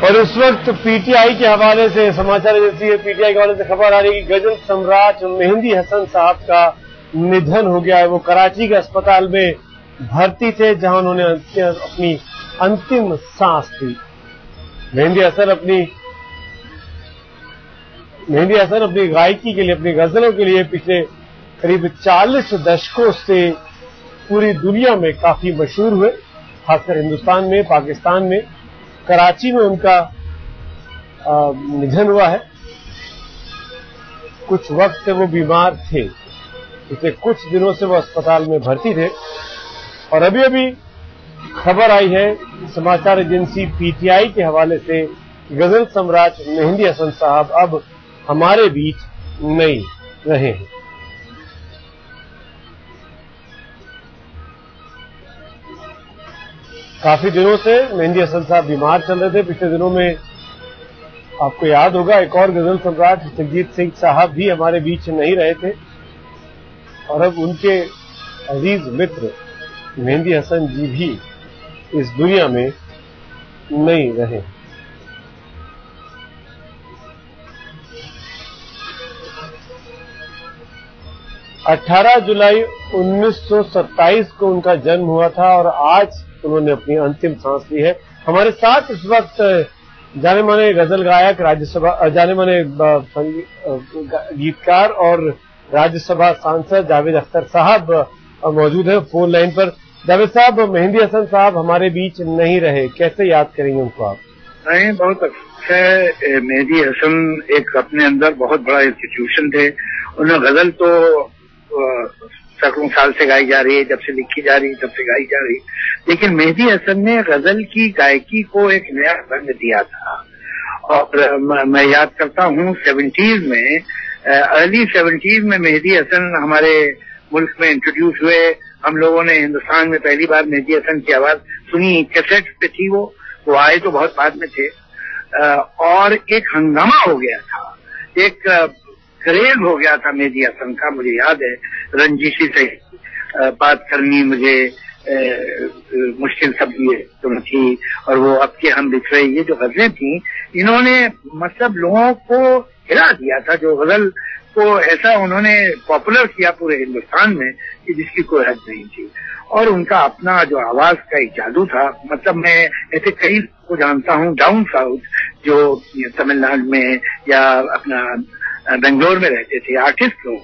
اور اس وقت P T I کے حوالے سے سماچار ایجنسی پی ٹی آئی کے حوالے سے خبر آ رہی ہے کہ غزل سمراٹ مہندی حسن صاحب کا ندھن ہو گیا ہے. وہ کراچی کے اسپتال میں بھرتی تھے جہاں انہوں نے اپنی انتم سانس لی. مہندی حسن اپنی گائکی کے لیے، اپنی غزلوں کے لیے پچھلے قریب 40 دشکوں سے پوری دنیا میں کافی مشہور ہوئے، خاص کر ہندوستان میں، پاکستان میں. کراچی میں ان کا ندھن ہوا ہے. کچھ وقت سے وہ بیمار تھے، پچھلے کچھ دنوں سے وہ اسپتال میں بھرتی تھے، اور ابھی خبر آئی ہے سماچار ایجنسی پی ٹی آئی کے حوالے سے غزل سمراٹ مہندی حسن صاحب اب ہمارے بیچ نہیں رہے ہیں. کافی دنوں سے مہندی حسن صاحب بیمار چل رہے تھے. پچھلے دنوں میں آپ کو یاد ہوگا ایک اور غزل سمراٹ جگجیت سنگھ صاحب بھی ہمارے بیچ نہیں رہے تھے، اور اب ان کے عزیز متر مہندی حسن جی بھی اس دنیا میں نہیں رہے. اٹھارہ جولائی 1927 کو ان کا جنم ہوا تھا اور آج انہوں نے اپنی انتم سانس لی ہے. ہمارے ساتھ اس وقت جانے مانے غزل گائک، جانے مانے گیتکار اور راجیہ سبھا سانسد جاوید اختر صاحب موجود ہیں فون لائن پر. جاوید صاحب، مہندی حسن صاحب ہمارے بیچ نہیں رہے، کیسے یاد کریں گے ان کو آپ؟ نہیں، بہت اچھا ہے. مہندی حسن ایک اپنے اندر بہت بڑا انسٹیٹیوشن تھے. انہیں غزل تو سینکڑوں سال سے گائی جا رہی ہے، جب سے لکھی جا رہی ہے تب سے گائی جا رہی ہے، لیکن مہندی حسن نے غزل کی گائکی کو ایک نیا رنگ دیا تھا. اور میں یاد کرتا ہوں 70s میں، ارلی 70s میں مہندی حسن ہمارے ملک میں انٹروڈیوس ہوئے. ہم لوگوں نے ہندوستان میں پہلی بار مہندی حسن کی آواز سنی، کیسٹ پہ تھی. وہ آئے تو بہت بعد میں تھے، اور ایک ہنگامہ ہو گیا تھا، ایک کریز ہو گیا تھا مہندی حسن کا. مجھے یاد ہے رنجیشی سے بات کرنی مجھے مشکل سب تھی، اور وہ اب کے ہم بچھڑے، یہ جو غزلیں تھیں انہوں نے مطلب لوگوں کو ہلا دیا تھا. جو غزل کو ایسا انہوں نے پاپولر کیا پورے ہندوستان میں کہ جس کی کوئی حد نہیں تھی. اور ان کا اپنا جو آواز کا ایک جادو تھا. مطلب میں ایسے کئی کو جانتا ہوں ڈاؤن ساؤتھ جو تمل ناڈو میں یا اپنا بنگلور میں رہتے تھے آرٹسٹ لوگ،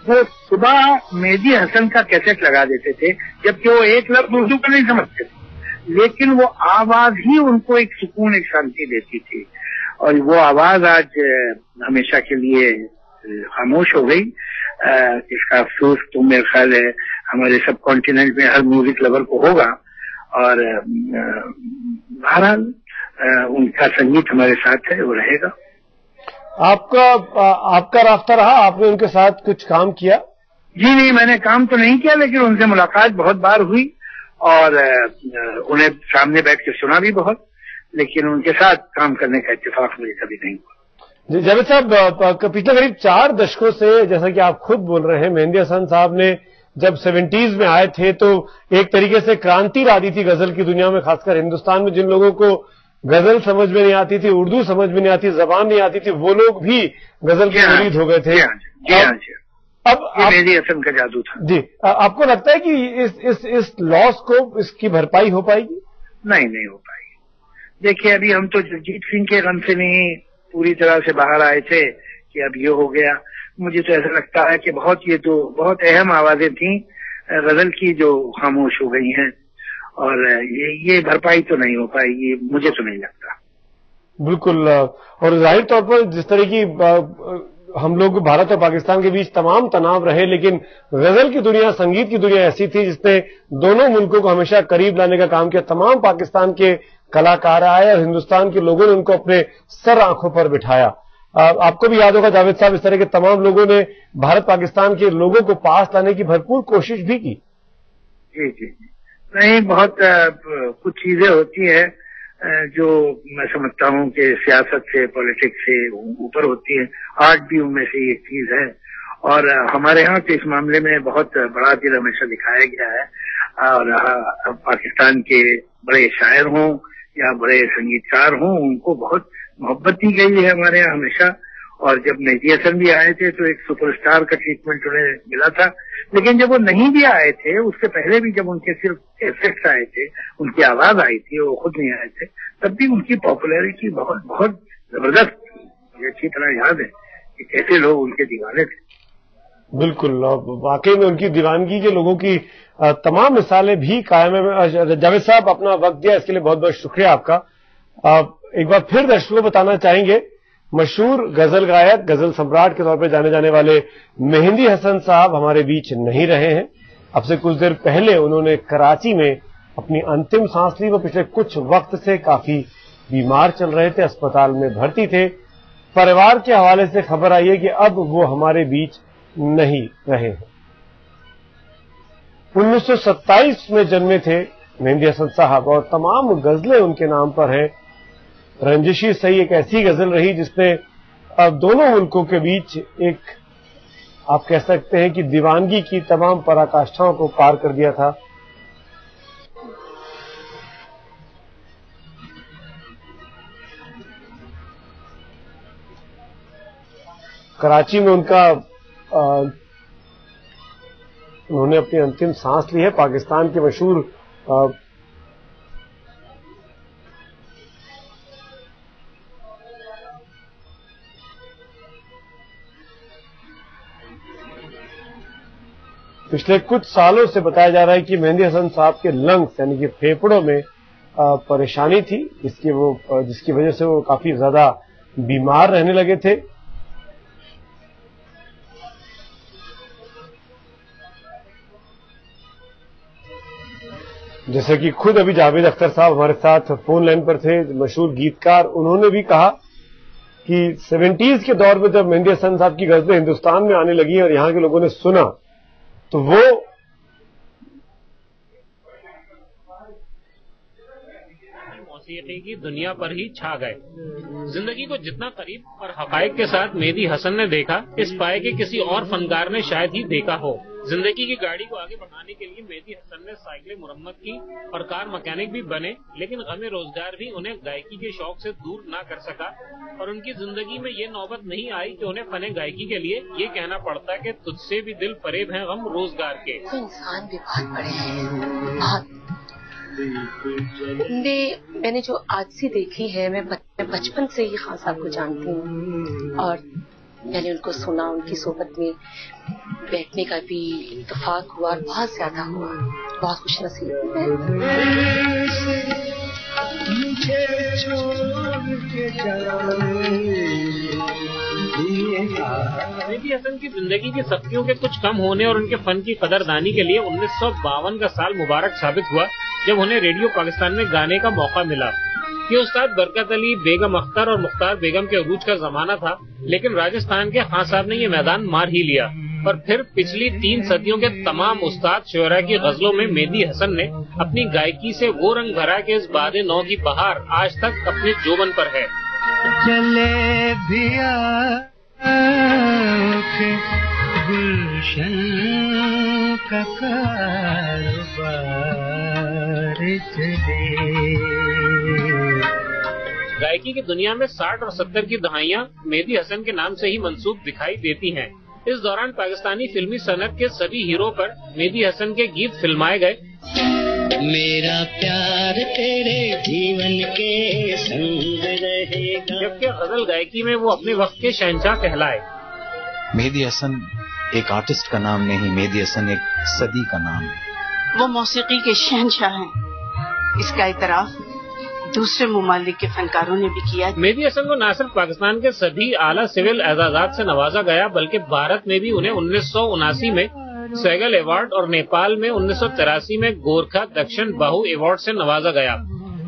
وہ صبح مہندی حسن کا کیسٹ لگا دیتے تھے، جبکہ وہ ایک لفظ اردو کا نہیں سمجھتے تھے، لیکن وہ آواز ہی ان کو ایک سکون، ایک شانتی دیتی تھی. اور وہ آواز آج ہمیشہ کے لیے خاموش ہو گئی. اس کا افسوس تو میرا خیال ہے ہمارے سب کانٹیننٹ میں ہر میوزک لور کو ہوگا. اور بہرحال ان کا سنگیت ہمارے ساتھ ہے، وہ رہے گا. آپ کا رابطہ رہا؟ آپ نے ان کے ساتھ کچھ کام کیا؟ جی نہیں، میں نے کام تو نہیں کیا، لیکن ان سے ملاقات بہت بار ہوئی اور انہیں سامنے بیٹھ کے سنا بھی بہت، لیکن ان کے ساتھ کام کرنے کا اتفاق مجھے کبھی نہیں ہوا. جی جاوید صاحب، پچھلے قریب 4 دشکوں سے، جیسا کہ آپ خود بول رہے ہیں، مہندی حسن صاحب نے جب 70s میں آئے تھے تو ایک طریقے سے کرانتی لا دی تھی غزل کی دنیا میں، خاص کر ہندوستان میں. جن لوگوں کو غزل سمجھ میں نہیں آتی تھی، اردو سمجھ میں نہیں آتی، زبان نہیں آتی تھی، وہ لوگ بھی غزل کے مرید ہو گئے تھے. اب مہندی حسن کا جادو تھا. جی، آپ کو لگتا ہے کہ اس لاس کو، اس کی بھرپائی ہو پائے گی؟ نہیں ہو پائے گی. دیکھیے، ابھی ہم تو جگجیت سنگھ کے غم سے نہیں پوری طرح سے باہر آئے تھے کہ اب یہ ہو گیا. مجھے تو ایسا لگتا ہے کہ یہ تو بہت اہم آوازیں تھیں غزل کی جو خاموش ہو گئی ہیں، اور یہ بھرپائی تو نہیں ہو پائے گی، مجھے تو نہیں لگتا. بالکل. اور ظاہر طور پر جس طرح کی ہم لوگ بھارت اور پاکستان کے بیچ تمام تناؤ رہے، لیکن غزل کی دنیا، سنگیت کی دنیا ایسی تھی جس نے دونوں ملکوں کو ہمیشہ قریب لانے کا کام کیا. تمام پاکستان کے کلاکار آئے اور ہندوستان کے لوگوں نے ان کو اپنے سر آنکھوں پر بٹھایا. آپ کو بھی یاد ہوگا جاوید صاحب، اس طرح کے تمام لوگوں نے بھارت پاکستان کے لوگوں کو پاس لانے کی بھرپور کوشش بھی کی. جی نہیں، بہت کچھ چیزیں ہوتی ہیں جو میں سمجھتا ہوں کہ سیاست سے، پالیٹکس سے اوپر ہوتی ہیں. آرٹ بھی ان میں سے ایک چیز ہے، اور ہمارے ہاں تو اس معاملے میں بہت بڑا دل ہمیشہ دکھایا گیا ہے. اور پاکستان کے بڑے شاعر ہوں या बड़े संगीतकार हों, उनको बहुत मोहब्बत दी गई है हमारे यहाँ हमेशा। और जब मेहदी हसन भी आए थे तो एक सुपरस्टार का ट्रीटमेंट उन्हें मिला था, लेकिन जब वो नहीं भी आए थे, उससे पहले भी जब उनके सिर्फ कैसेट्स आए थे, उनकी आवाज आई थी, वो खुद नहीं आए थे, तब भी उनकी पॉपुलैरिटी बहुत बहुत जबरदस्त थी। मुझे अच्छी तरह याद है कि कैसे लोग उनके दीवाने थे। बिल्कुल, वाकई में उनकी दीवानगी के लोगों की तमाम मिसालें भी कायम है। जावेद साहब, अपना वक्त दिया इसके लिए बहुत बहुत शुक्रिया आपका। एक बार फिर दर्शकों को बताना चाहेंगे, मशहूर गजल गायक, गजल सम्राट के तौर पर जाने जाने वाले मेहदी हसन साहब हमारे बीच नहीं रहे हैं। अब से कुछ देर पहले उन्होंने कराची में अपनी अंतिम सांस ली। वो पिछले कुछ वक्त से काफी बीमार चल रहे थे, अस्पताल में भर्ती थे। परिवार के हवाले से खबर आई है कि अब वो हमारे बीच नहीं रहे हैं। 1927 में जन्मे थे मेहदी हसन साहब और तमाम गजलें उनके नाम पर हैं। रंजिशी सही एक ऐसी गजल रही जिसने अब दोनों मुल्कों के बीच एक, आप कह सकते हैं कि दीवानगी की तमाम पराकाष्ठाओं को पार कर दिया था। कराची में उन्होंने अपनी अंतिम सांस ली है। पाकिस्तान के मशहूर पिछले कुछ सालों से बताया जा रहा है कि मेहदी हसन साहब के लंग्स यानी कि फेफड़ों में परेशानी थी, जिसकी वजह से वो काफी ज्यादा बीमार रहने लगे थे। जैसे कि खुद अभी जावेद अख्तर साहब हमारे साथ फोन लाइन पर थे, मशहूर गीतकार, उन्होंने भी कहा कि 70s के दौर में जब मेहदी हसन साहब की गजलें हिंदुस्तान में आने लगी और यहां के लोगों ने सुना तो वो मौसीकी की दुनिया पर ही छा गए। जिंदगी को जितना करीब और हकायक के साथ मेहदी हसन ने देखा, इस पाए के किसी और फनकार ने शायद ही देखा हो। जिंदगी की गाड़ी को आगे बढ़ाने के लिए मेहदी हसन ने साइकिलें मुरम्मत की और कार मैकेनिक भी बने, लेकिन गमे रोजगार भी उन्हें गायकी के शौक से दूर ना कर सका और उनकी जिंदगी में ये नौबत नहीं आई कि उन्हें फने गायकी के लिए ये कहना पड़ता कि तुझसे भी दिल फरेब हैं गम रोजगार के। तो इंसान भी बहुत बड़े हैं, बहुत। मैंने जो आजसी देखी है, मैं बचपन से ही खान साहब को जानती हूँ और मैंने उनको सुना, उनकी सोबत में बैठने का भी इत्तेफाक हुआ और बहुत ज्यादा हुआ। बहुत खुश नसीब है। मेहदी हसन की जिंदगी की सख्तियों के कुछ कम होने और उनके फन की कदरदानी के लिए 1952 का साल मुबारक साबित हुआ जब उन्हें रेडियो पाकिस्तान में गाने का मौका मिला। ये उस्ताद बरकत अली, बेगम अख्तर और मुख्तार बेगम के अरूज का जमाना था, लेकिन राजस्थान के खान साहब ने ये मैदान मार ही लिया और फिर पिछली 3 सदियों के तमाम उस्ताद शुरा की गजलों में मेहदी हसन ने अपनी गायकी से वो रंग भरा कि इस बादे नौ की बहार आज तक अपने जोबन पर है। चले भी गुलशन का कारोबार चले। गायकी की दुनिया में 60 और 70 की दहाइयां मेहदी हसन के नाम से ही मंसूब दिखाई देती हैं। इस दौरान पाकिस्तानी फिल्मी सनत के सभी हीरो पर मेहदी हसन के गीत फिल्माए गए। मेरा प्यार तेरे जीवन के संग रहेगा, जबकि गजल गायकी में वो अपने वक्त के शहंशाह कहलाए। मेहदी हसन एक आर्टिस्ट का नाम नहीं, मेहदी हसन एक सदी का नाम है। वो मौसीकी के शहंशाह हैं, इसका इतराफ दूसरे मुमालिक के फनकारों ने भी किया। मेहदी हसन को न सिर्फ पाकिस्तान के सभी आला सिविल एजाजात से नवाजा गया, बल्कि भारत में भी उन्हें 1979 में सैगल अवार्ड और नेपाल में 1983 में गोरखा दक्षिण बाहु अवार्ड से नवाजा गया।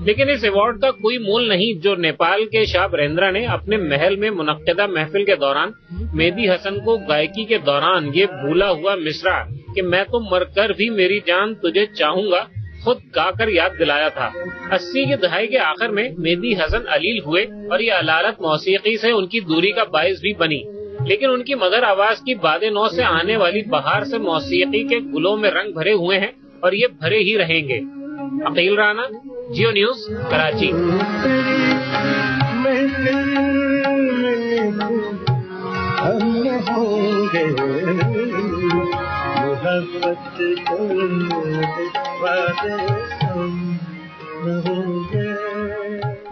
लेकिन इस अवार्ड का कोई मोल नहीं जो नेपाल के शाह बरेंद्रा ने अपने महल में मुनक्किदा महफिल के दौरान मेहदी हसन को गायकी के दौरान ये भूला हुआ मिसरा कि मैं तो मरकर भी मेरी जान तुझे चाहूंगा खुद गाकर याद दिलाया था। 80 की दहाई के आखिर में मेहदी हसन अलील हुए और ये अलालत मौसीकी से उनकी दूरी का बाइस भी बनी, लेकिन उनकी मधुर आवाज की बादे नौ से आने वाली बहार से मौसीकी के गुलों में रंग भरे हुए हैं और ये भरे ही रहेंगे। अकील राना, जियो न्यूज कराची।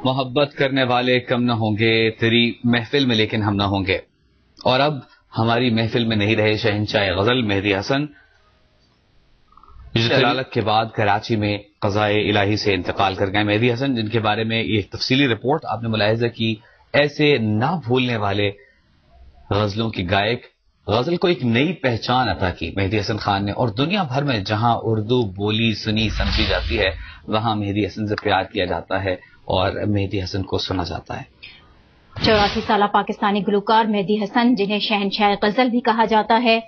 मोहब्बत करने वाले कम न होंगे, तेरी महफिल में लेकिन हम न होंगे। और अब हमारी महफिल में नहीं रहे शहंशाह गजल मेहदी हसन, जलालत के बाद कराची में क़ज़ाए इलाही से इंतकाल कर गए। मेहदी हसन, जिनके बारे में ये तफसीली रिपोर्ट आपने मुलाहिज़ा की, ऐसे ना भूलने वाले गजलों की गायक, गजल को एक नई पहचान अता की मेहदी हसन खान ने, और दुनिया भर में जहां उर्दू बोली सुनी समझी जाती है वहां मेहदी हसन से प्यार किया जाता है और मेहदी हसन को सुना जाता है। 84 साला पाकिस्तानी गुलकार मेहदी हसन, जिन्हें शहंशाह गजल भी कहा जाता है,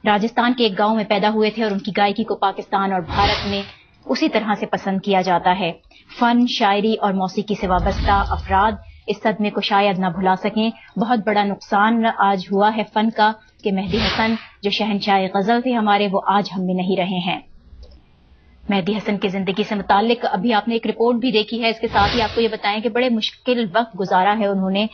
राजस्थान के एक गांव में पैदा हुए थे और उनकी गायकी को पाकिस्तान और भारत में उसी तरह से पसंद किया जाता है। फन, शायरी और मौसीकी से वाबस्ता अफराद इस सदमे को शायद न भुला सकें। बहुत बड़ा नुकसान आज हुआ है फन का कि मेहदी हसन जो शहंशाह गजल थे हमारे, वो आज हम में नहीं रहे हैं। मेहदी हसन की जिंदगी से मुतालिक अभी आपने एक रिपोर्ट भी देखी है। इसके साथ ही आपको ये बताएं कि बड़े मुश्किल वक्त गुजारा है उन्होंने,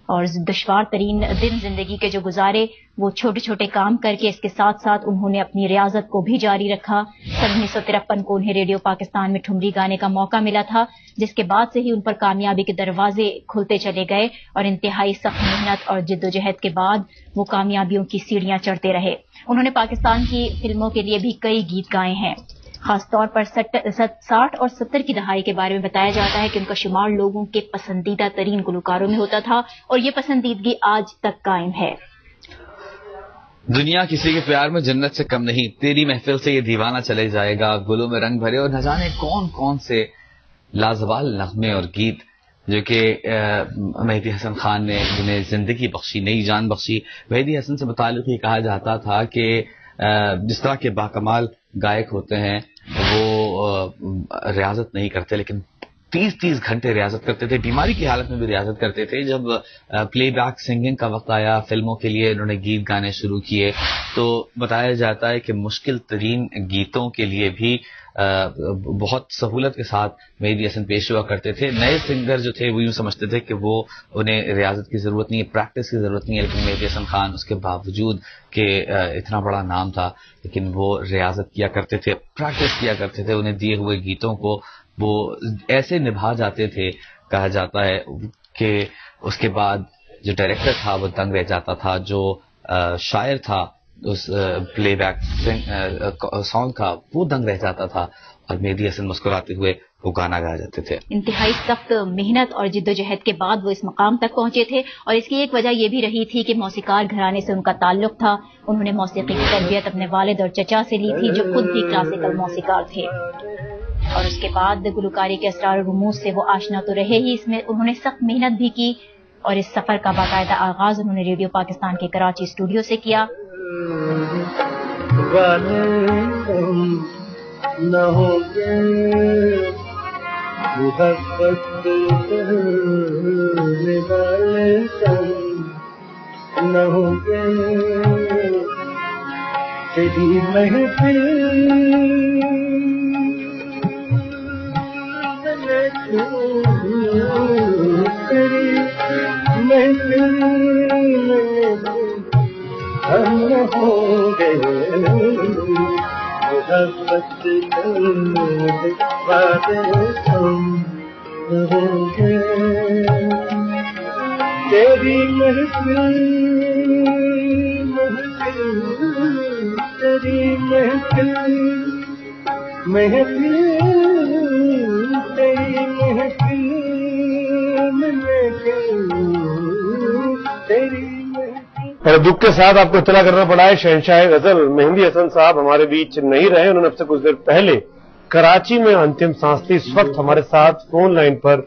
और दुश्वार तरीन दिन जिंदगी के जो गुजारे वो छोटे छोटे काम करके, इसके साथ साथ उन्होंने अपनी रियाजत को भी जारी रखा। 1953 को उन्हें रेडियो पाकिस्तान में ठुमरी गाने का मौका मिला था, जिसके बाद से ही उन पर कामयाबी के दरवाजे खुलते चले गए और इंतहाई सख्त मेहनत और जिद्दोजहद के बाद वो कामयाबियों की सीढ़ियां चढ़ते रहे। उन्होंने पाकिस्तान की फिल्मों के लिए भी कई गीत गाए हैं। खासतौर पर 60 और 70 की दहाई के बारे में बताया जाता है कि उनका शुमार लोगों के पसंदीदा तरीन गुलकारों में होता था और ये पसंदीदगी आज तक कायम है। दुनिया किसी के प्यार में जन्नत से कम नहीं, तेरी महफिल से ये दीवाना चले जाएगा, गुलों में रंग भरे, और न जाने कौन कौन से लाजवाल नगमे और गीत जो कि मेहदी हसन खान ने जिन्हें जिंदगी बख्शी, नई जान बख्शी। मेहदी हसन से मुताल्लिक़ ये कहा जाता था कि जिस तरह के बाकमाल गायक होते हैं वो रियाजत नहीं करते, लेकिन 30-30 घंटे रियाजत करते थे, बीमारी की हालत में भी रियाजत करते थे। जब प्लेबैक सिंगिंग का वक्त आया, फिल्मों के लिए उन्होंने गीत गाने शुरू किए, तो बताया जाता है कि मुश्किल तरीन गीतों के लिए भी बहुत सहूलत के साथ मेहदी हसन पेश हुआ करते थे। नए सिंगर जो थे वो यूं समझते थे कि वो उन्हें रियाजत की जरूरत नहीं है, प्रैक्टिस की जरूरत नहीं है, लेकिन मेहदी हसन खान उसके बावजूद कि इतना बड़ा नाम था, लेकिन वो रियाजत किया करते थे, प्रैक्टिस किया करते थे। उन्हें दिए हुए गीतों को वो ऐसे निभा जाते थे, कहा जाता है कि उसके बाद जो डायरेक्टर था वो दंग रह जाता था, जो शायर था उस प्लेबैक सॉन्ग का वो दंग रह जाता था, और मेहदी हसन मुस्कुराते हुए वो गाना गाए जाते थे। इंतहाई सख्त मेहनत और जिद्दोजहद के बाद वो इस मकाम तक पहुंचे थे, और इसकी एक वजह ये भी रही थी कि मौसीकार घराने से उनका ताल्लुक था। उन्होंने मौसीकी की तरबियत अपने वालिद और चचा से ली थी, जो खुद भी क्लासिकल मौसीकार थे, और उसके बाद गुलकारी के असरार रुमूज से वो आशना तो रहे ही, इसमें उन्होंने सख्त मेहनत भी की, और इस सफर का बाकायदा आगाज उन्होंने रेडियो पाकिस्तान के कराची स्टूडियो से किया। न होंगे मोहब्बत करने वाले न होंगे, तेरी महफिल तेरी महफिल हम न होंगे, मोहब्बत करने वाले हम न होंगे, तेरी महफिल तेरी महफिल महफिल तेरी महफिल तेरी। और दुख के साथ आपको इत्तला करना पड़ा है, शहंशाह गजल मेहदी हसन साहब हमारे बीच नहीं रहे। उन्होंने अब से कुछ देर पहले कराची में अंतिम सांस ली। इस वक्त हमारे साथ फोन लाइन पर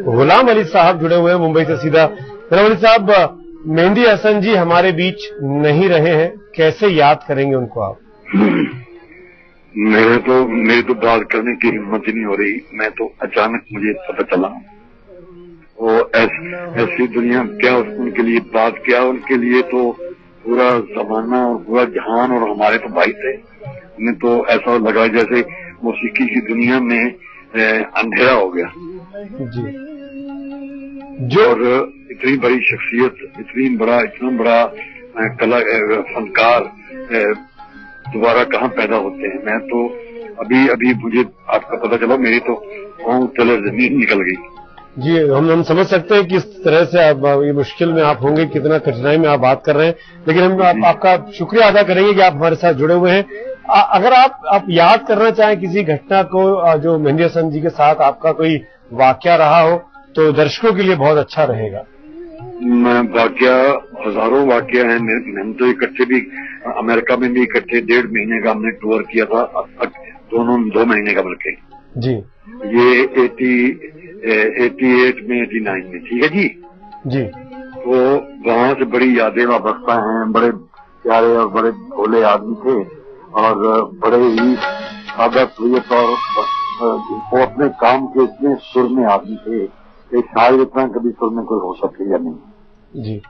गुलाम अली साहब जुड़े हुए हैं मुंबई से सीधा। गुलाम अली साहब, मेहदी हसन जी हमारे बीच नहीं रहे हैं, कैसे याद करेंगे उनको आप? मेरी तो बात करने की हिम्मत ही नहीं हो रही। मैं तो अचानक मुझे पता चला, वो ऐसी दुनिया क्या उनके लिए बात क्या, उनके लिए तो पूरा जमाना और पूरा जहान, और हमारे तो भाई थे। हमें तो ऐसा लगा जैसे मौसीकी की दुनिया में अंधेरा हो गया जी। जो और इतनी बड़ी शख्सियत, इतना बड़ा कला फनकार दोबारा कहाँ पैदा होते हैं। मैं तो अभी मुझे आपका पता चला, मेरी तो पाँव तले जमीन निकल गई। जी, हम समझ सकते हैं किस तरह से आप ये मुश्किल में आप होंगे, कितना कठिनाई में आप बात कर रहे हैं, लेकिन हम आपका शुक्रिया अदा करेंगे कि आप हमारे साथ जुड़े हुए हैं। अगर आप याद करना चाहें किसी घटना को जो मेहंदी हसन जी के साथ आपका कोई वाकया रहा हो, तो दर्शकों के लिए बहुत अच्छा रहेगा। वाकया हजारों वाकया हैं। हम तो इकट्ठे भी अमेरिका में भी इकट्ठे 1.5 महीने का हमने टूर किया था, अब तक 2 महीने का बल्कि जी। ये 88 में 89 में, ठीक है जी। तो वहाँ से बड़ी यादें वाबस्ता हैं। बड़े प्यारे और बड़े भोले आदमी थे और बड़े ही आदत और वो अपने काम के इतने सुर में आदमी थे, एक शायद इतना कभी सुर में कोई हो सके या नहीं जी।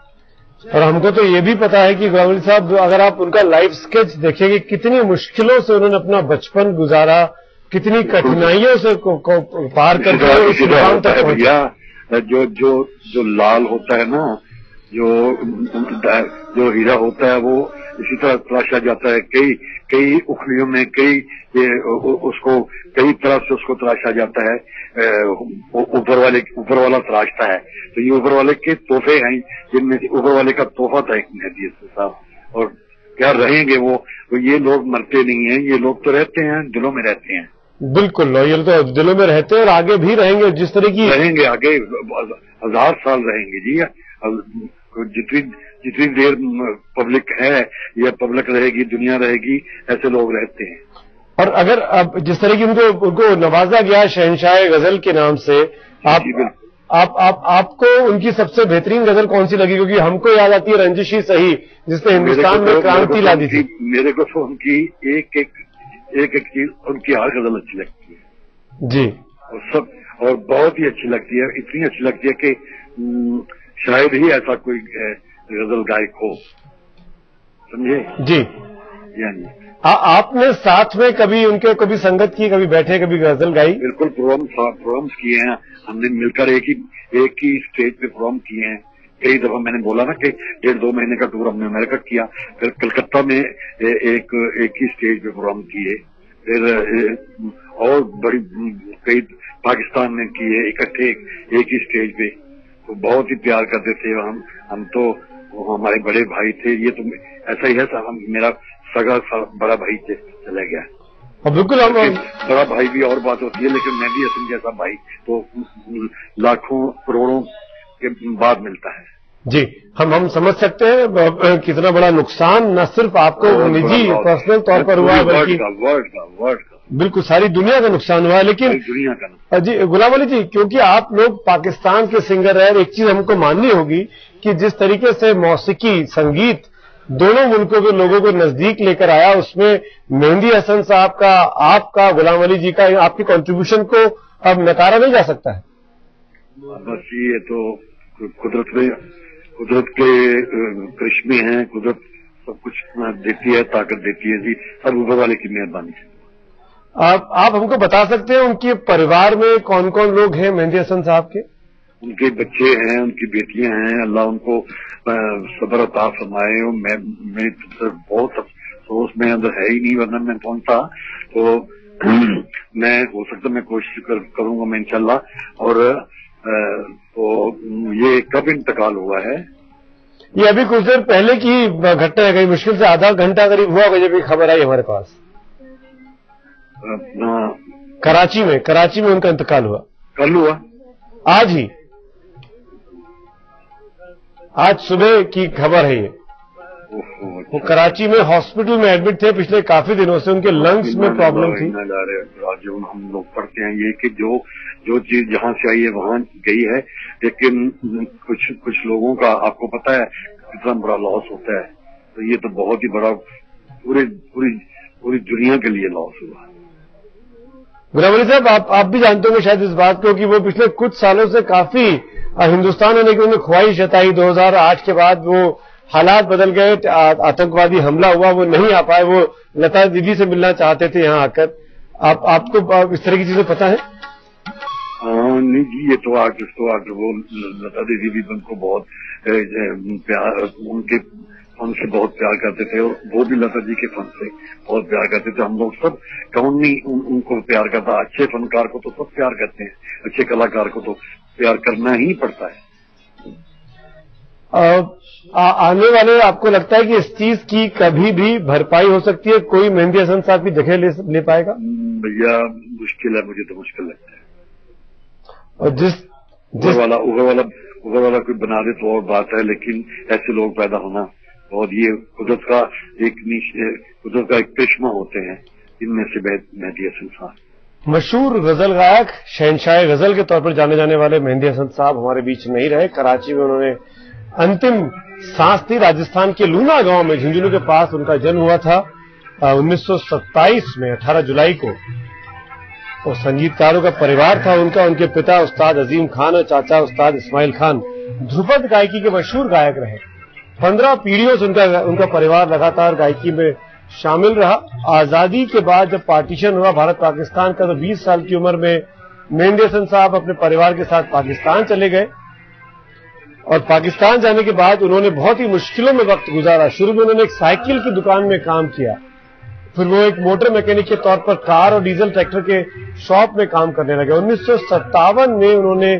और हमको तो ये भी पता है कि गुलाम अली साहब, अगर आप उनका लाइफ स्केच देखेंगे, कितनी मुश्किलों से उन्होंने अपना बचपन गुजारा, कितनी कठिनाइयों से को पार करके इस मुकाम तक पहुंचे। जो लाल होता है ना, जो हीरा होता है, वो इसी तरह तराशा जाता है। कई उखलियों में उसको कई तरह से उसको तराशा जाता है। ऊपर वाला तराशता है। तो ये ऊपर वाले के तोहफे हैं, जिनमें से ऊपर वाले का तोहफा था एक मेहंदी हसन साहब। और क्या रहेंगे वो ये लोग मरते नहीं हैं, ये लोग तो रहते हैं, दिलों में रहते हैं। बिल्कुल, ये तो दिलों में रहते हैं और आगे भी रहेंगे। जिस तरह की रहेंगे, आगे 1000 साल रहेंगे जी। जितनी देर पब्लिक है या पब्लिक रहेगी, दुनिया रहेगी, ऐसे लोग रहते हैं। और अगर अब जिस तरह की उनको नवाजा गया शहनशाह गजल के नाम से, आपको उनकी सबसे बेहतरीन गजल कौन सी लगी? क्योंकि हमको याद आती है रंजिश ही सही, जिसने हिंदुस्तान में क्रांति ला दी थी। मेरे को तो उनकी एक चीज, उनकी हर गजल अच्छी लगती है जी। और बहुत ही अच्छी लगती है। इतनी अच्छी लगती है कि शायद ही ऐसा कोई गजल गायक हो, समझे जी। यानी आपने साथ में कभी संगत की, कभी बैठे, कभी गजल गाई? बिल्कुल, प्रोग्राम्स किए हैं हमने मिलकर। एक ही स्टेज पे प्रोग्राम किए हैं। कई दफा मैंने बोला ना कि 1.5-2 महीने का टूर हमने अमेरिका किया, फिर कलकत्ता में एक ही स्टेज पे प्रोग्राम किए, फिर और बड़ी कई पाकिस्तान में किए इकट्ठे एक ही स्टेज पे। तो बहुत ही प्यार करते थे हम तो, हमारे बड़े भाई थे। ये तो ऐसा ही है, मेरा सगा बड़ा भाई चला गया। बिल्कुल, हम बड़ा भाई भी और बात होती है, लेकिन मेहंदी हसन जैसा भाई तो लाखों करोड़ों के बाद मिलता है जी। हम समझ सकते हैं कितना बड़ा नुकसान न सिर्फ आपको निजी पर्सनल तौर पर हुआ, बल्कि वर्ल्ड का बिल्कुल सारी दुनिया का नुकसान हुआ है। लेकिन दुनिया का जी गुलाम अली जी, क्योंकि आप लोग पाकिस्तान के सिंगर रहे, एक चीज हमको माननी होगी कि जिस तरीके से मौसीकी, संगीत दोनों मुल्कों के लोगों को नजदीक लेकर आया, उसमें मेहंदी हसन साहब का, आपका, गुलाम अली जी का, आपकी कंट्रीब्यूशन को अब नकारा नहीं जा सकता है। बस ये तो कुदरत के करिश्मे हैं। कुदरत सब कुछ देती है, ताकत देती है जी, सब ऊपर वाले की मेहरबानी से। आप हमको बता सकते हैं उनके परिवार में कौन कौन लोग हैं मेहंदी हसन साहब के? उनके बच्चे हैं, उनकी बेटियां हैं। अल्लाह उनको सब्र अता फरमाए। मेरी बहुत अफसोस में अंदर है ही नहीं, वरना मैं पहुंचता। तो मैं हो सकता मैं कोशिश करूंगा मैं इंशाल्लाह। और तो ये कब इंतकाल हुआ है? ये अभी कुछ देर पहले की घटना है, कहीं मुश्किल से आधा घंटा करीब हुआ होगा जब ये खबर आई हमारे पास। कराची में उनका इंतकाल हुआ। कल हुआ? आज सुबह की खबर है ये। वो कराची में हॉस्पिटल में एडमिट थे पिछले काफी दिनों से, उनके लंग्स में प्रॉब्लम थी। जो हम लोग पढ़ते हैं ये कि जो चीज जहां से आई है वहां गई है, लेकिन कुछ लोगों का आपको पता है कितना बड़ा लॉस होता है। तो ये तो बहुत ही बड़ा पूरी दुनिया के लिए लॉस हुआ। गुलाम अली साहब, आप भी जानते होंगे शायद इस बात को कि वो पिछले कुछ सालों से काफी हिंदुस्तान आने की उन्होंने ख्वाहिश जताई। 2008 के बाद वो हालात बदल गए, आतंकवादी हमला हुआ, वो नहीं आ पाए। वो लता दीदी से मिलना चाहते थे यहाँ आकर। आपको इस तरह की चीजें पता है? नहीं जी, ये तो आर्टिस्ट वो लता दीदी भी उनको बहुत प्यार, उनके फन से बहुत प्यार करते थे और वो भी लता जी के फन से बहुत प्यार करते थे। हम लोग सब, कौन नहीं उनको प्यार करता। अच्छे फनकार को तो सब प्यार करते हैं, अच्छे कलाकार को तो प्यार करना ही पड़ता है। आने वाले आपको लगता है कि इस चीज की कभी भी भरपाई हो सकती है? कोई मेहंदी हसन साहब की जगह ले पाएगा? भैया मुश्किल है, मुझे तो मुश्किल लगता है। और जिस उगर वाला कोई बना दे तो और बात है, लेकिन ऐसे लोग पैदा होना, और ये कुदरत का एक करिश्मा होते हैं, इनमें से मेहंदी हसन साहब। मशहूर गजल गायक, शहनशाह गजल के तौर पर जाने जाने वाले मेहंदी हसन साहब हमारे बीच नहीं रहे। कराची में उन्होंने अंतिम सांस थी। राजस्थान के लूना गांव में, झुंझुनू के पास उनका जन्म हुआ था 1927 में 18 जुलाई को। और संगीतकारों का परिवार था उनका। उनके पिता उस्ताद अजीम खान और चाचा उस्ताद इस्माइल खान ध्रुपद गायकी के मशहूर गायक रहे। 15 पीढ़ियों से उनका परिवार लगातार गायकी में शामिल रहा। आजादी के बाद जब पार्टीशन हुआ भारत पाकिस्तान का, तो 20 साल की उम्र में मेहंदी हसन साहब अपने परिवार के साथ पाकिस्तान चले गए। और पाकिस्तान जाने के बाद उन्होंने बहुत ही मुश्किलों में वक्त गुजारा। शुरू में उन्होंने एक साइकिल की दुकान में काम किया, फिर वो एक मोटर मैकेनिक के तौर पर कार और डीजल ट्रैक्टर के शॉप में काम करने लगे। 1957 में उन्होंने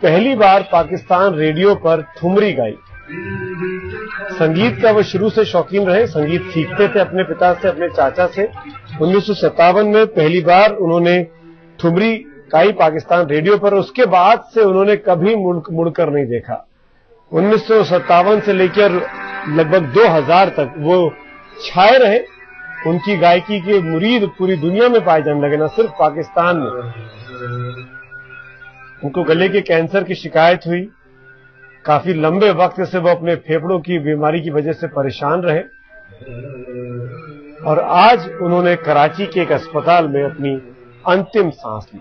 पहली बार पाकिस्तान रेडियो पर ठुमरी गाई। संगीत का वो शुरू से शौकीन रहे, संगीत सीखते थे अपने पिता से, अपने चाचा से। 1957 में पहली बार उन्होंने ठुमरी गाई पाकिस्तान रेडियो पर। उसके बाद से उन्होंने कभी मुड़कर नहीं देखा। 1957 से लेकर लगभग 2000 तक वो छाए रहे। उनकी गायकी के मुरीद पूरी दुनिया में पाए जाने लगे, न सिर्फ पाकिस्तान में। उनको गले के कैंसर की शिकायत हुई। काफी लंबे वक्त से वो अपने फेफड़ों की बीमारी की वजह से परेशान रहे। और आज उन्होंने कराची के एक अस्पताल में अपनी अंतिम सांस ली।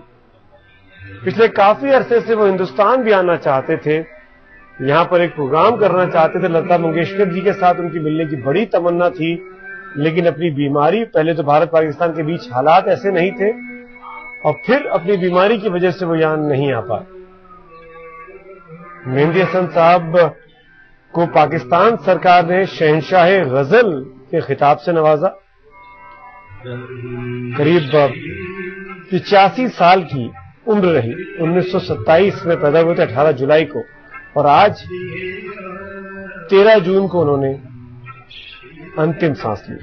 पिछले काफी अरसे से वो हिंदुस्तान भी आना चाहते थे, यहां पर एक प्रोग्राम करना चाहते थे। लता मंगेशकर जी के साथ उनकी मिलने की बड़ी तमन्ना थी, लेकिन अपनी बीमारी, पहले तो भारत पाकिस्तान के बीच हालात ऐसे नहीं थे, और फिर अपनी बीमारी की वजह से वो यहां नहीं आ पाए। मेहंदी हसन साहब को पाकिस्तान सरकार ने शहनशाह गजल के खिताब से नवाजा। करीब 85 साल की उम्र रही। 1927 में पैदा हुए थे 18 जुलाई को, और आज 13 जून को उन्होंने अंतिम सांस ली।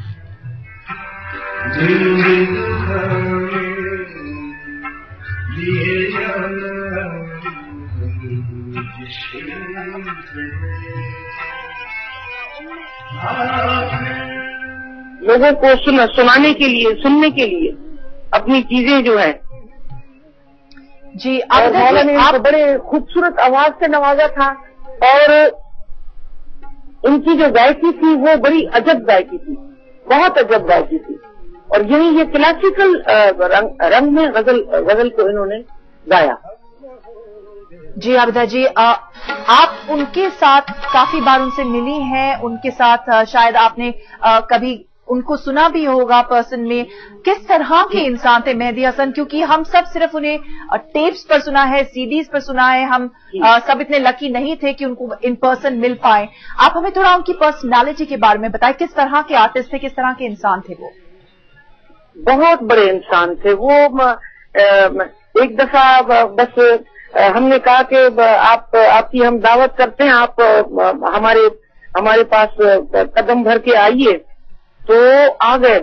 लोगों को सुनाने के लिए, सुनने के लिए अपनी चीजें जो है जी, आप बड़े खूबसूरत आवाज से नवाजा था। और इनकी जो गायकी थी वो बड़ी अजब गायकी थी, बहुत अजब गायकी थी। और यही ये क्लासिकल रंग में गजल को इन्होंने गाया। जी आबिदा जी, आप उनके साथ काफी बार उनसे मिली हैं, उनके साथ शायद आपने कभी उनको सुना भी होगा पर्सन में। किस तरह के इंसान थे मेहंदी हसन? क्योंकि हम सब सिर्फ उन्हें टेप्स पर सुना है, सीडीज पर सुना है, हम सब इतने लकी नहीं थे कि उनको इन पर्सन मिल पाए। आप हमें थोड़ा उनकी पर्सनालिटी के बारे में बताएं, किस तरह के आर्टिस्ट थे, किस तरह के इंसान थे वो? बहुत बड़े इंसान थे वो। एक दफा बस हमने कहा कि आपकी हम दावत करते हैं, आप हमारे पास कदम भर के आइए। तो आ गए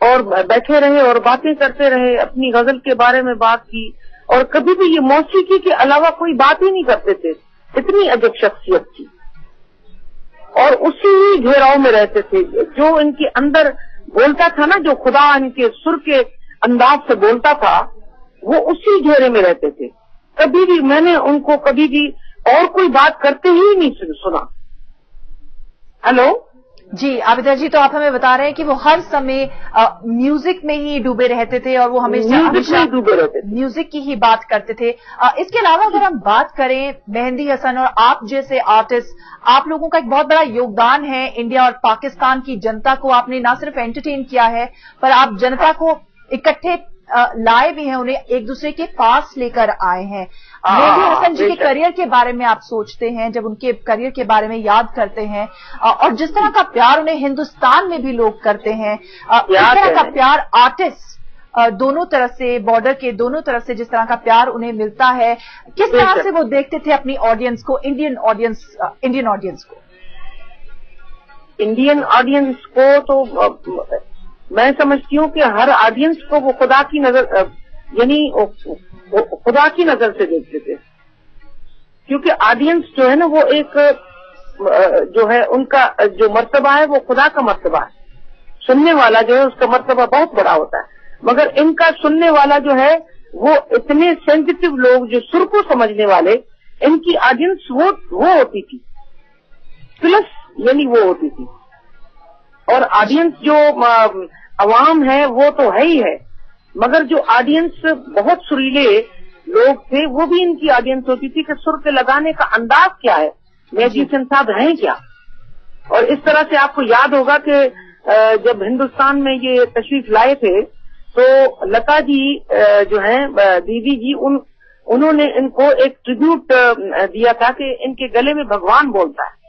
और बैठे रहे और बातें करते रहे, अपनी गजल के बारे में बात की। और कभी भी ये मौसीकी के अलावा कोई बात ही नहीं करते थे, इतनी अजब शख्सियत थी। और उसी घेराव में रहते थे। जो इनके अंदर बोलता था ना, जो खुदा इनके सुर के अंदाज से बोलता था, वो उसी घेरे में रहते थे। कभी भी मैंने उनको कभी भी और कोई बात करते ही नहीं सुना। हेलो जी आबिदा जी, तो आप हमें बता रहे हैं कि वो हर समय म्यूजिक में ही डूबे रहते थे और वो हमेशा डूबे रहते थे, म्यूजिक की ही बात करते थे। इसके अलावा अगर हम बात करें मेहंदी हसन और आप जैसे आर्टिस्ट, आप लोगों का एक बहुत बड़ा योगदान है इंडिया और पाकिस्तान की जनता को। आपने ना सिर्फ एंटरटेन किया है, पर आप जनता को इकट्ठे लाए भी हैं, उन्हें एक दूसरे के पास लेकर आए हैं। मेहदी हसन जी के करियर के बारे में आप सोचते हैं, जब उनके करियर के बारे में याद करते हैं, और जिस तरह का प्यार उन्हें हिंदुस्तान में भी लोग करते हैं, इस तरह का प्यार आर्टिस्ट दोनों तरफ से, बॉर्डर के दोनों तरफ से जिस तरह का प्यार उन्हें मिलता है, किस तरह से वो देखते थे अपनी ऑडियंस को, इंडियन ऑडियंस को? इंडियन ऑडियंस को तो मैं समझती हूँ कि हर ऑडियंस को वो खुदा की नजर, यानी खुदा की नजर से देखते थे, क्योंकि ऑडियंस जो है ना वो एक जो है उनका जो मर्तबा है वो खुदा का मर्तबा है। सुनने वाला जो है उसका मर्तबा बहुत बड़ा होता है, मगर इनका सुनने वाला जो है वो इतने सेंसिटिव लोग जो सुर को समझने वाले, इनकी ऑडियंस वो होती थी, प्लस यानी वो होती थी। और ऑडियंस जो अवाम है वो तो है ही है, मगर जो ऑडियंस बहुत सुरीले लोग थे वो भी इनकी ऑडियंस होती थी कि सुर के लगाने का अंदाज क्या है, मेहदी हसन साहब हैं क्या। और इस तरह से आपको याद होगा कि जब हिंदुस्तान में ये तशरीफ लाए थे तो लता जी जो है दीदी जी, उन्होंने इनको एक ट्रिब्यूट दिया था कि इनके गले में भगवान बोलता है।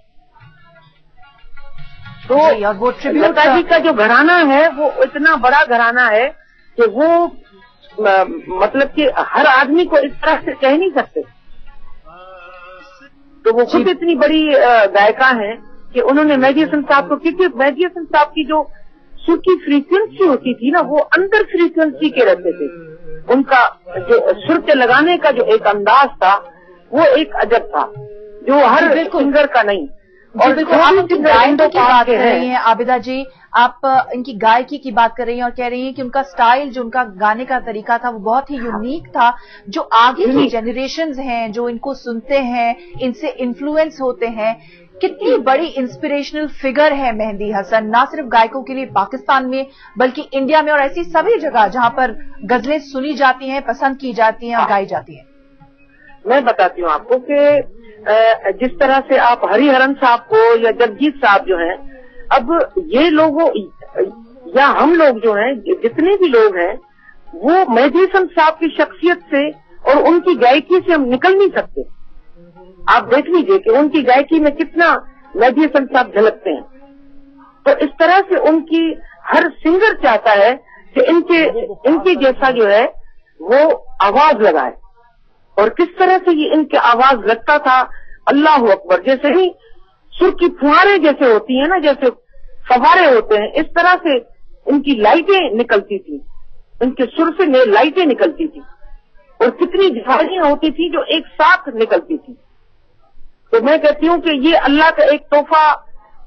तो वो लता जी का जो घराना है वो इतना बड़ा घराना है कि वो मतलब कि हर आदमी को इस तरह से कह नहीं सकते। तो वो खुद इतनी बड़ी गायिका है कि उन्होंने मेहदी हसन साहब को, क्योंकि मेहदी हसन साहब की जो सुर की फ्रीक्वेंसी होती थी ना वो अंदर फ्रीक्वेंसी के रहते थे, उनका जो सुर के लगाने का जो एक अंदाज था वो एक अजब था जो हर सिंगर का नहीं। और देखो आप उनकी गायकी की बात कर रही हैं आबिदा जी, आप इनकी गायकी की बात कर रही हैं और कह रही हैं कि उनका स्टाइल, जो उनका गाने का तरीका था वो बहुत ही यूनिक था। जो आगे की जनरेशन्स हैं जो इनको सुनते हैं, इनसे इन्फ्लुएंस होते हैं, कितनी बड़ी इंस्पिरेशनल फिगर है मेहदी हसन, ना सिर्फ गायकों के लिए पाकिस्तान में बल्कि इंडिया में और ऐसी सभी जगह जहां पर गजलें सुनी जाती हैं, पसंद की जाती हैं और गाई जाती हैं। मैं बताती हूँ आपको कि जिस तरह से आप हरिहरन साहब को या जगजीत साहब जो हैं, अब ये लोगों या हम लोग जो हैं, जितने भी लोग हैं, वो मेहदी हसन साहब की शख्सियत से और उनकी गायकी से हम निकल नहीं सकते। आप देख लीजिए कि उनकी गायकी में कितना मेहदी हसन साहब झलकते हैं। तो इस तरह से उनकी हर सिंगर चाहता है कि इनके जैसा जो है वो आवाज लगाए, और किस तरह से ये इनके आवाज लगता था, अल्लाह अकबर। जैसे ही सुर की फुहारें जैसे होती है ना, जैसे फवारे होते हैं, इस तरह से इनकी लाइटें निकलती थी, इनके सुर से लाइटें निकलती थी, और कितनी झाड़ियां होती थी जो एक साथ निकलती थी। तो मैं कहती हूँ कि ये अल्लाह का एक तोहफा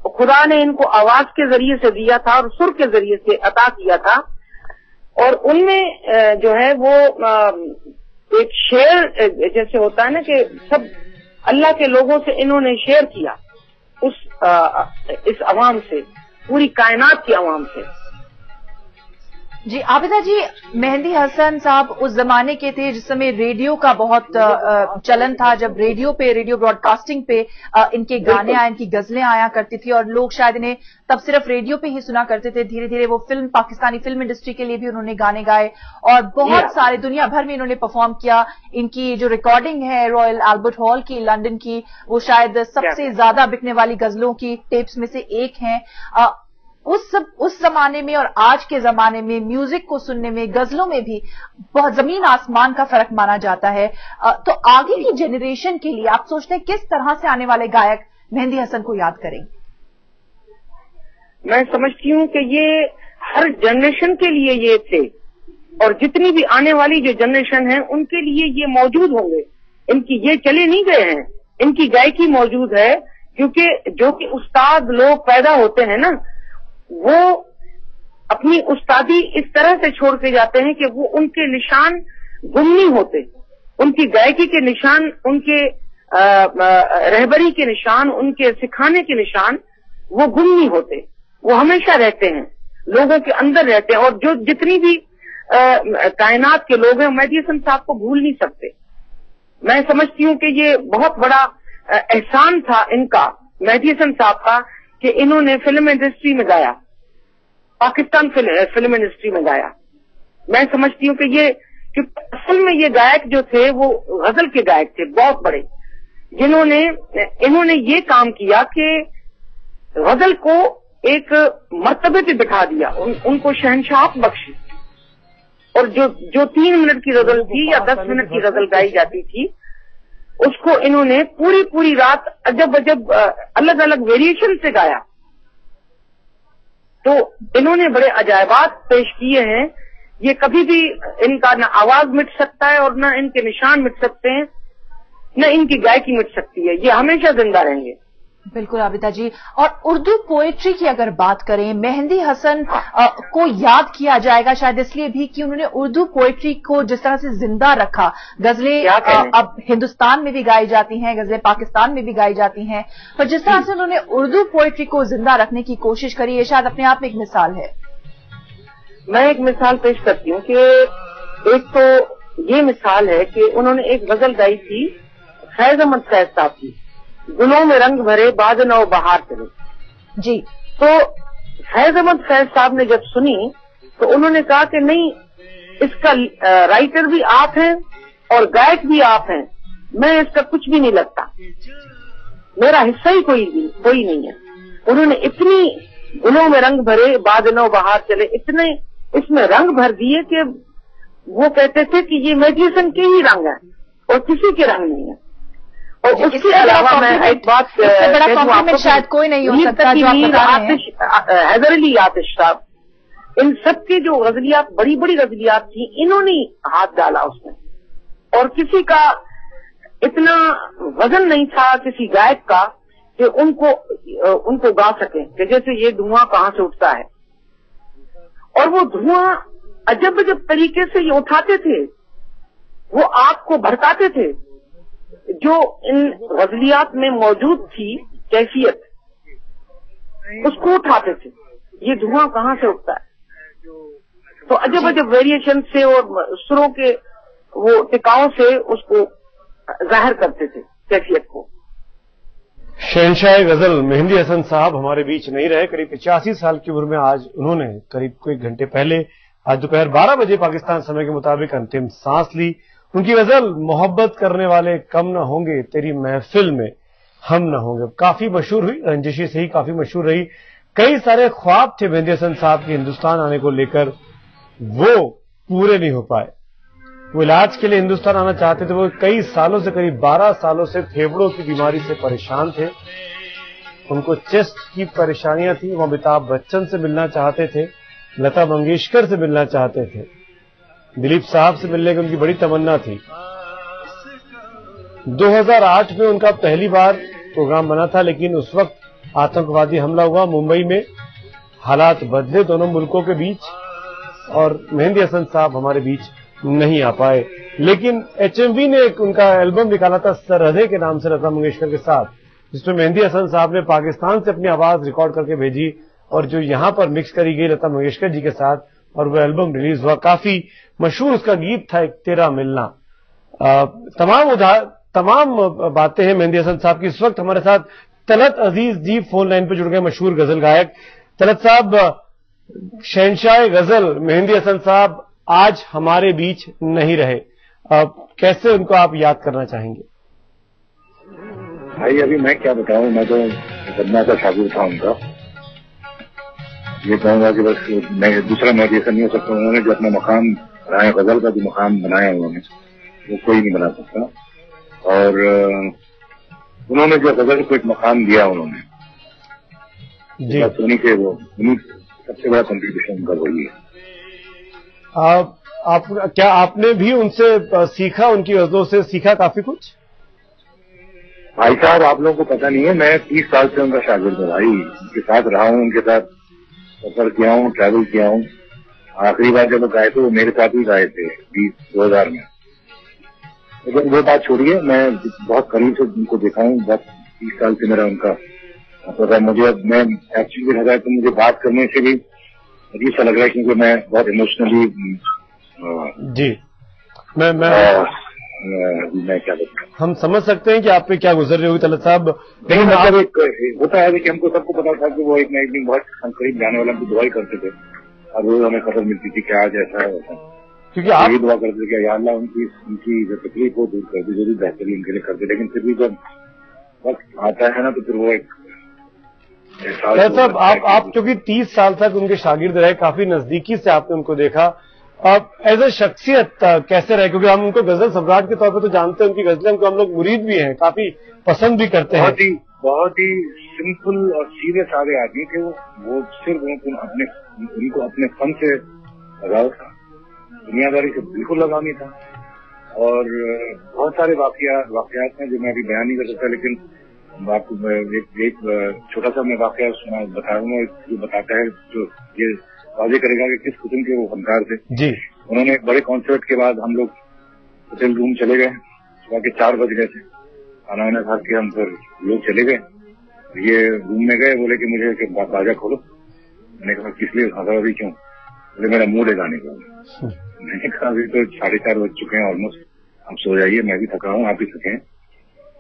खुदा ने इनको आवाज के जरिए से दिया था और सुर के जरिए से अता किया था। और उनमें जो है वो एक शेर जैसे होता है ना कि सब अल्लाह के लोगों से इन्होंने शेयर किया इस अवाम से, पूरी कायनात की अवाम से। जी आबिदा जी, मेहदी हसन साहब उस जमाने के थे जिस समय रेडियो का बहुत चलन था, जब रेडियो ब्रॉडकास्टिंग पे इनके गाने आए, इनकी गजलें आया करती थी और लोग शायद इन्हें तब सिर्फ रेडियो पे ही सुना करते थे। धीरे धीरे वो पाकिस्तानी फिल्म इंडस्ट्री के लिए भी उन्होंने गाने गाए और बहुत सारे दुनिया भर में इन्होंने परफॉर्म किया। इनकी जो रिकॉर्डिंग है रॉयल अल्बर्ट हॉल की लंदन की, वो शायद सबसे ज्यादा बिकने वाली गजलों की टेप्स में से एक है। उस जमाने में और आज के जमाने में म्यूजिक को सुनने में, गजलों में भी बहुत जमीन आसमान का फर्क माना जाता है। तो आगे की जनरेशन के लिए आप सोचते हैं किस तरह से आने वाले गायक मेहदी हसन को याद करेंगे? मैं समझती हूँ कि ये हर जनरेशन के लिए ये थे, और जितनी भी आने वाली जो जनरेशन है उनके लिए ये मौजूद होंगे। इनकी ये चले नहीं गए हैं, इनकी गायकी मौजूद है, क्योंकि जो कि उस्ताद लोग पैदा होते हैं ना, वो अपनी उस्तादी इस तरह से छोड़ के जाते हैं कि वो उनके निशान गुम नहीं होते। उनकी गायकी के निशान, उनके रहबरी के निशान, उनके सिखाने के निशान वो गुम नहीं होते, वो हमेशा रहते हैं, लोगों के अंदर रहते हैं। और जो जितनी भी कायनात के लोग हैं, मेहदी हसन साहब को भूल नहीं सकते। मैं समझती हूँ कि ये बहुत बड़ा एहसान था इनका, मेहदी हसन साहब का, कि इन्होंने फिल्म इंडस्ट्री में गाया, पाकिस्तान फिल्म इंडस्ट्री में गाया। मैं समझती हूँ कि ये कि असल में ये गायक जो थे वो गजल के गायक थे बहुत बड़े, जिन्होंने इन्होंने ये काम किया कि गजल को एक मर्तबे पे बिठा दिया, उनको शहनशाह बख्शी। और जो 3 मिनट की गजल थी या 10 मिनट की गजल गाई जाती थी, उसको इन्होंने पूरी रात अजब अजब अलग अलग वेरिएशन से गाया। तो इन्होंने बड़े अजायबात पेश किए हैं। ये कभी भी इनका न आवाज मिट सकता है और न इनके निशान मिट सकते हैं, न इनकी गायकी मिट सकती है, ये हमेशा जिंदा रहेंगे। बिल्कुल आबिदा जी। और उर्दू पोएट्री की अगर बात करें, मेहंदी हसन को याद किया जाएगा शायद इसलिए भी कि उन्होंने उर्दू पोएट्री को जिस तरह से जिंदा रखा। गजलें अब हिंदुस्तान में भी गाई जाती हैं, गजलें पाकिस्तान में भी गाई जाती हैं, पर जिस तरह से उन्होंने उर्दू पोएट्री को जिंदा रखने की कोशिश करी, ये शायद अपने आप में एक मिसाल है। मैं एक मिसाल पेश करती हूँ कि एक तो ये मिसाल है कि उन्होंने एक गजल गाई थी फैज अहमद फैज साहब की, गुलों में रंग भरे बाद नौ बहार चले जी। तो फैज अहमद फैज साहब ने जब सुनी तो उन्होंने कहा कि नहीं, इसका राइटर भी आप हैं और गायक भी आप हैं, मैं इसका कुछ भी नहीं लगता, मेरा हिस्सा ही कोई नहीं है। उन्होंने इतनी गुलों में रंग भरे बाद नौ बहार चले, इतने इसमें रंग भर दिए कि वो कहते थे कि ये मेहदी हसन के ही रंग है और किसी के रंग नहीं है। और उसके अलावा मैं एक बात शायद कोई नहीं हो सकता जो आप बता रहे हैं। हैदर अली आतिश साहब, इन सबके जो गजलियात बड़ी बड़ी गजलियात थी, इन्होंने हाथ डाला उसमें, और किसी का इतना वजन नहीं था किसी गायक का कि उनको गा सके कि जैसे ये धुआं कहाँ से उठता है। और वो धुआं अजब अजब तरीके से ये उठाते थे, वो आग को भड़काते थे, जो इन गजलियात में मौजूद थी कैफियत, उसको उठाते थे। ये धुआं कहाँ से उठता है, तो अजब अजब वेरिएशन से और सुरों के वो टिकाव से उसको जाहिर करते थे कैफियत को। शहनशाह गजल मेहंदी हसन साहब हमारे बीच नहीं रहे। करीब 85 साल की उम्र में आज उन्होंने करीब कोई घंटे पहले आज दोपहर 12 बजे पाकिस्तान समय के मुताबिक अंतिम सांस ली। उनकी गजल मोहब्बत करने वाले कम न होंगे, तेरी महफिल में हम न होंगे, काफी मशहूर हुई, रंजिशी से ही काफी मशहूर रही। कई सारे ख्वाब थे मेहंदी हसन साहब के हिंदुस्तान आने को लेकर, वो पूरे नहीं हो पाए। वो इलाज के लिए हिंदुस्तान आना चाहते थे। वो कई सालों से, करीब 12 सालों से फेफड़ों की बीमारी से परेशान थे। उनको चेस्ट की परेशानियां थी। वो अमिताभ बच्चन से मिलना चाहते थे, लता मंगेशकर से मिलना चाहते थे, दिलीप साहब से मिलने की उनकी बड़ी तमन्ना थी। 2008 में उनका पहली बार प्रोग्राम बना था, लेकिन उस वक्त आतंकवादी हमला हुआ मुंबई में, हालात बदले दोनों मुल्कों के बीच और मेहंदी हसन साहब हमारे बीच नहीं आ पाए। लेकिन HMV ने एक उनका एल्बम निकाला था सरहदे के नाम से लता मंगेशकर के साथ, जिसमें मेहंदी हसन साहब ने पाकिस्तान से अपनी आवाज रिकॉर्ड करके भेजी और जो यहां पर मिक्स करी गई लता मंगेशकर जी के साथ, और वो एल्बम रिलीज हुआ। काफी मशहूर उसका गीत था एक तेरा मिलना। तमाम बातें हैं मेहंदी हसन साहब की। इस वक्त हमारे साथ तलत अजीज जी फोन लाइन पर जुड़ गए, मशहूर गजल गायक। तलत साहब, शहनशाह गजल मेहंदी हसन साहब आज हमारे बीच नहीं रहे, कैसे उनको आप याद करना चाहेंगे? भाई अभी मैं क्या बताऊं, मैं तो बदना का शागिर्द था उनका। ये कहूंगा कि बस मैं दूसरा मैं जैसा नहीं हो सकता। उन्होंने जो अपना मकाम बनाया, गजल का जो मकाम बनाया उन्होंने, वो कोई नहीं बना सकता। और उन्होंने जो गजल को एक मकाम दिया उन्होंने, उन्हीं के वो सबसे बड़ा कंट्रीब्यूशन उनका वही है। क्या आपने भी उनसे सीखा, उनकी गजलों से सीखा काफी कुछ? भाई साहब आप लोगों को पता नहीं है, मैं 30 साल से उनका शागिर्द हूँ भाई। उनके साथ रहा हूँ, उनके साथ सफर किया हूँ, ट्रैवल किया हूँ। आखिरी बार जब वो गाए थे वो मेरे साथ ही गाए थे 2000 में। लेकिन वो बात छोड़िए, मैं बहुत करीब से उनको देखा हूँ, बहुत 30 साल से मेरा उनका मतलब मुझे, मैं एक्चुअली लगा तो मुझे बात करने से भी अजीब सा लग रहा है क्योंकि मैं बहुत इमोशनली जी मैं क्या बताऊं। हम समझ सकते हैं कि आप पे क्या गुजर रही होगी तलत साहब। लेकिन मतलब एक होता है कि हमको सबको पता था कि वो एक ना एक दिन बहुत करीब जाने वाला, हमको दुआई करते थे और रोज हमें खबर मिलती थी कि आज ऐसा है वैसा। क्योंकि आप यही दुआ करते थे कि या अल्लाह उनकी जो तकलीफ को दूर कर दे, जो भी बेहतरी उनके लिए कर दे, लेकिन फिर भी जब वक्त आता है ना तो फिर वो एक साहब आप क्योंकि 30 साल तक उनके शागिर्द रहे, काफी नजदीकी से आपने उनको देखा, आप एज ए शख्सियत कैसे रहे? क्योंकि हम उनको गजल सम्राट के तौर पे तो जानते हैं, उनकी गजलें हम लोग मुरीद भी हैं, काफी पसंद भी करते हैं। बहुत ही सिंपल और सीधे साधे आदमी थे वो सिर्फ उनको अपने फन से लगाव था, दुनियादारी से बिल्कुल लगाव नहीं था। और बहुत सारे वाकयात हैं जो मैं अभी बयान नहीं कर सकता, लेकिन आपको एक छोटा सा मैं वाकया बताऊंगा जो बताता है, जो ये वाजे करेगा कि किस किस्म के वो फनकार थे जी। उन्होंने बड़े कॉन्सर्ट के बाद हम लोग होटल रूम चले गए, सुबह के 4 बज गए थे, खाना वाना खा के हम फिर लोग चले गए, ये रूम में गए, बोले कि मुझे बाजा खोलो। मैंने कहा किस लिए? अभी क्यों? बोले मेरा मूड है गाने का। मैंने कहा अभी तो 4:30 बज चुके हैं ऑलमोस्ट, आप सो जाइए, मैं भी थका हूँ, आप भी थके हैं।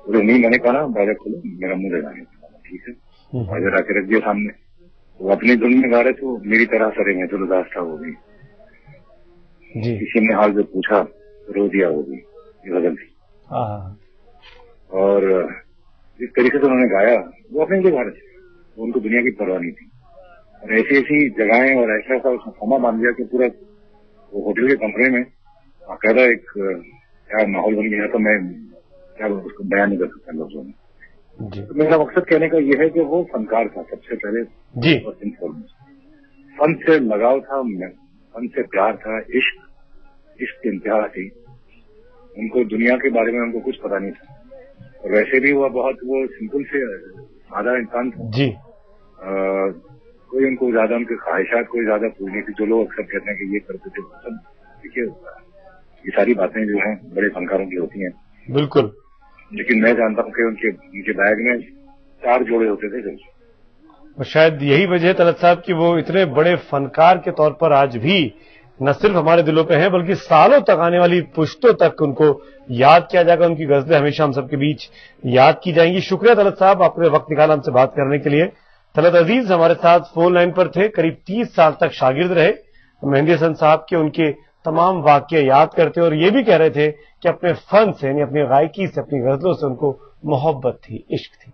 बोले नहीं, मैंने कहा बाजा खोलो, मेरा मूड है गाने का। ठीक है, बाजा ला के रख दिया सामने, वो अपनी धुन में गा रहे थे, मेरी तरह सरे में तो उदास था वो भी। किसी ने हाल जो पूछा रो दिया वो भी, ये गजल थी। और जिस तरीके से उन्होंने गाया वो अपने लिए गा रहे थे, उनको दुनिया की परवाह नहीं थी। और ऐसी ऐसी जगहें और ऐसा ऐसा उसने समा बांध दिया कि पूरा वो होटल के कमरे में बाकायदा एक क्या माहौल बन गया, तो मैं क्या उसको बयान नहीं कर सकता लफ्जों में। तो मेरा मकसद कहने का यह है कि वो फनकार था सबसे पहले जी। फन से लगाव था, फन से प्यार था, इश्क इंतहा थी। उनको दुनिया के बारे में उनको कुछ पता नहीं था, और वैसे भी वो सिंपल से सादा इंसान था जी। कोई उनको ज्यादा उनकी ख्वाहिशात कोई ज्यादा पूरी नहीं थी, जो लोग अक्सर कहते हैं कि ये करते थे सब। देखिए ये सारी बातें जो हैं बड़े फनकारों की होती हैं बिल्कुल, लेकिन मैं जानता हूँ कि उनके बैग में 4 जोड़े होते थे सिर्फ। और शायद यही वजह है तलत साहब कि वो इतने बड़े फनकार के तौर पर आज भी न सिर्फ हमारे दिलों पे हैं, बल्कि सालों तक आने वाली पुश्तों तक उनको याद किया जाएगा, उनकी गजलें हमेशा हम सबके बीच याद की जाएंगी। शुक्रिया तलत साहब, आपने वक्त निकाला हमसे बात करने के लिए। तलत अजीज हमारे साथ फोन लाइन पर थे, करीब 30 साल तक शागिर्द रहे मेहंदी हसन साहब के, उनके तमाम वाकये याद करते और ये भी कह रहे थे कि अपने फन से यानी अपनी गायकी से, अपनी गजलों से उनको मोहब्बत थी, इश्क थी।